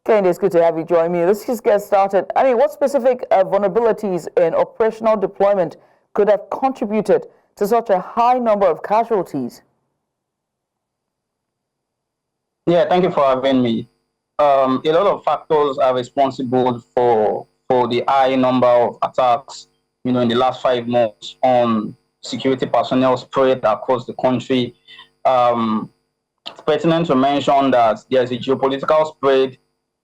Kehinde, it's good to have you join me. Let's just get started. I mean, what specific vulnerabilities in operational deployment could have contributed to such a high number of casualties? Yeah, thank you for having me. A lot of factors are responsible for the high number of attacks, in the last 5 months on security personnel spread across the country. It's pertinent to mention that there's a geopolitical spread,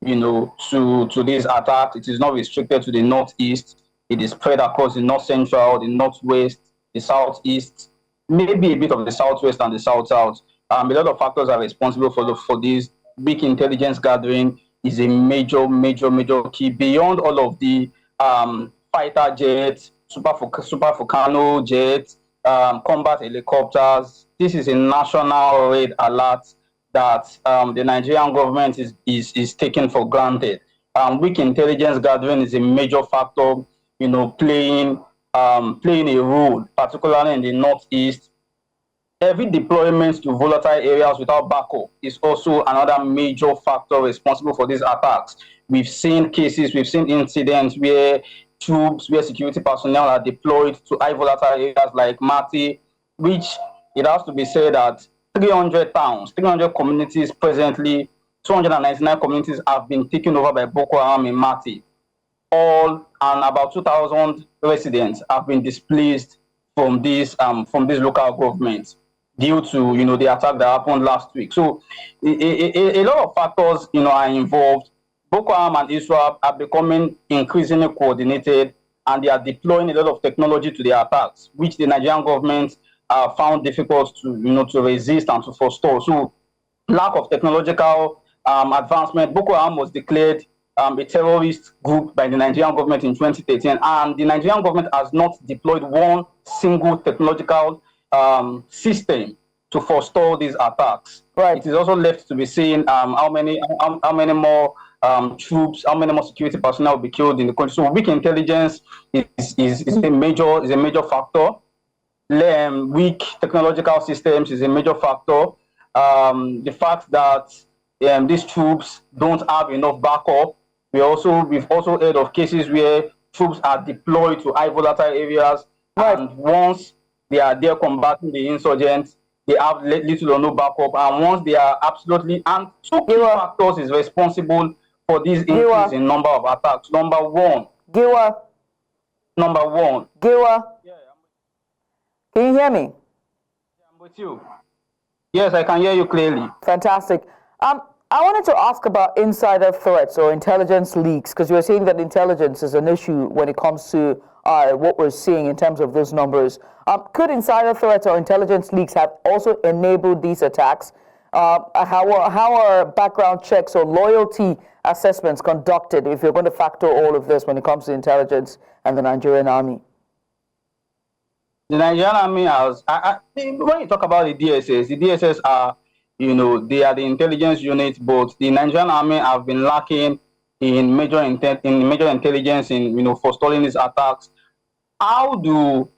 to this attack. It is not restricted to the northeast. It is spread across the north central, the northwest, the southeast, maybe a bit of the southwest and the south-south. A lot of factors are responsible for this. Big intelligence gathering is a major key. Beyond all of the fighter jets, super Volcano jets, combat helicopters, this is a national red alert that the Nigerian government is taking for granted. Weak intelligence gathering is a major factor, playing a role, particularly in the northeast. Heavy deployment to volatile areas without backup is also another major factor responsible for these attacks. We've seen cases, we've seen incidents where security personnel are deployed to high volatile areas like Mati, which it has to be said that 300 towns, 300 communities presently, 299 communities have been taken over by Boko Haram in Mati. And about 2,000 residents have been displaced from these local governments due to the attack that happened last week. So a lot of factors are involved. Boko Haram and Israel are becoming increasingly coordinated, and they are deploying a lot of technology to their attacks, which the Nigerian government found difficult to resist and to forestall. So lack of technological advancement. Boko Haram was declared a terrorist group by the Nigerian government in 2013, and the Nigerian government has not deployed one single technological system to forestall these attacks. Right. It is also left to be seen how many more troops, how many more security personnel will be killed in the country. So weak intelligence is a major factor. Weak technological systems is a major factor. The fact that these troops don't have enough backup. We've also heard of cases where troops are deployed to high volatile areas, right, and once they are there combating the insurgents, they have little or no backup. And once they are and two key factors is responsible for this increase in number of attacks. Number one. Giwa. Yeah, can you hear me? Yeah, I'm with you. Yes, I can hear you clearly. Fantastic. I wanted to ask about insider threats or intelligence leaks, because you were saying that intelligence is an issue when it comes to what we're seeing in terms of those numbers. Could insider threats or intelligence leaks have also enabled these attacks? How are background checks or loyalty assessments conducted if you're going to factor all of this when it comes to intelligence and the Nigerian army? The Nigerian army has, when you talk about the DSS are, they are the intelligence unit, but the Nigerian army have been lacking in major intelligence in forestalling these attacks. How do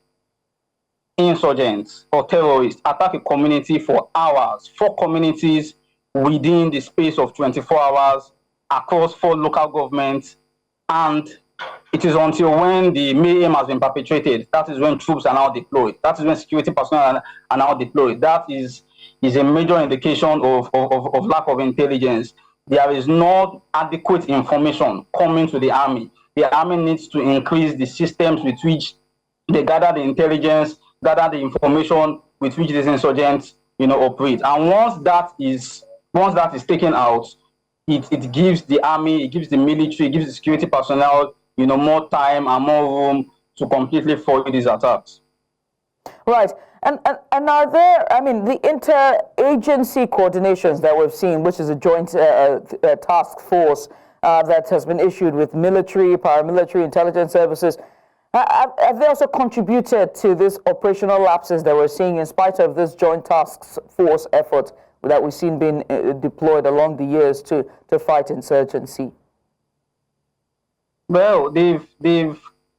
insurgents or terrorists attack a community for hours, 4 communities within the space of 24 hours across 4 local governments, and it is until when the mayhem has been perpetrated, that is when troops are now deployed. That is when security personnel are now deployed. That is a major indication of lack of intelligence. There is not adequate information coming to the army. The army needs to increase the systems with which they gather the intelligence, gather the information with which these insurgents, operate. And once that is taken out, it gives the army, it gives the military, it gives the security personnel, more time and more room to completely foil these attacks. Right. And are there, the interagency coordinations that we've seen, which is a joint task force that has been issued with military, paramilitary, intelligence services, have they also contributed to this operational lapses that we're seeing in spite of this joint task force effort that we've seen being deployed along the years to fight insurgency? Well, they've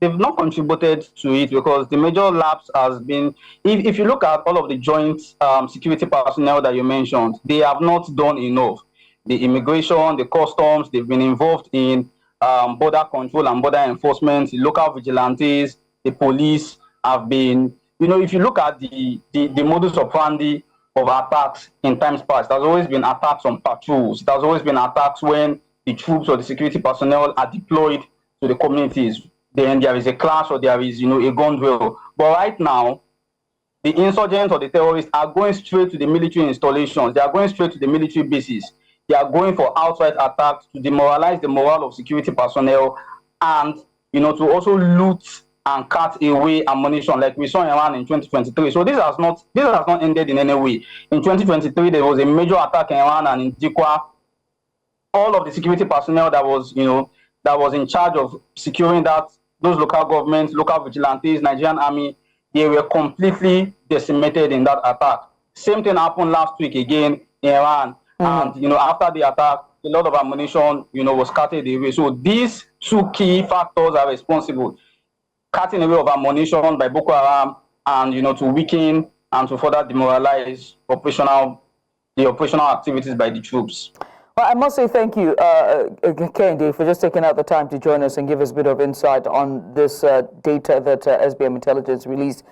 not contributed to it because the major lapse has been, if you look at all of the joint security personnel that you mentioned, they have not done enough. the immigration, the customs. They've been involved in border control and border enforcement. The local vigilantes, the police have been, if you look at the modus operandi of attacks in times past, there's always been attacks on patrols. There's always been attacks when the troops or the security personnel are deployed to the communities. Then there is a clash or there is, a gun drill. But right now, the insurgents or the terrorists are going straight to the military installations. They are going straight to the military bases. They are going for outright attacks to demoralize the morale of security personnel and, to also loot and cut away ammunition like we saw in Iran in 2023. So this has not ended in any way. In 2023, there was a major attack in Iran and in Giwa. All of the security personnel that was in charge of securing those local governments, local vigilantes, Nigerian army, they were completely decimated in that attack. Same thing happened last week again in Iran. And, after the attack, a lot of ammunition, was carted away. So these two key factors are responsible. Cutting away of ammunition by Boko Haram and, to weaken and to further demoralize the operational activities by the troops. Well, I must say thank you, Kehinde, for just taking out the time to join us and give us a bit of insight on this data that SBM Intelligence released.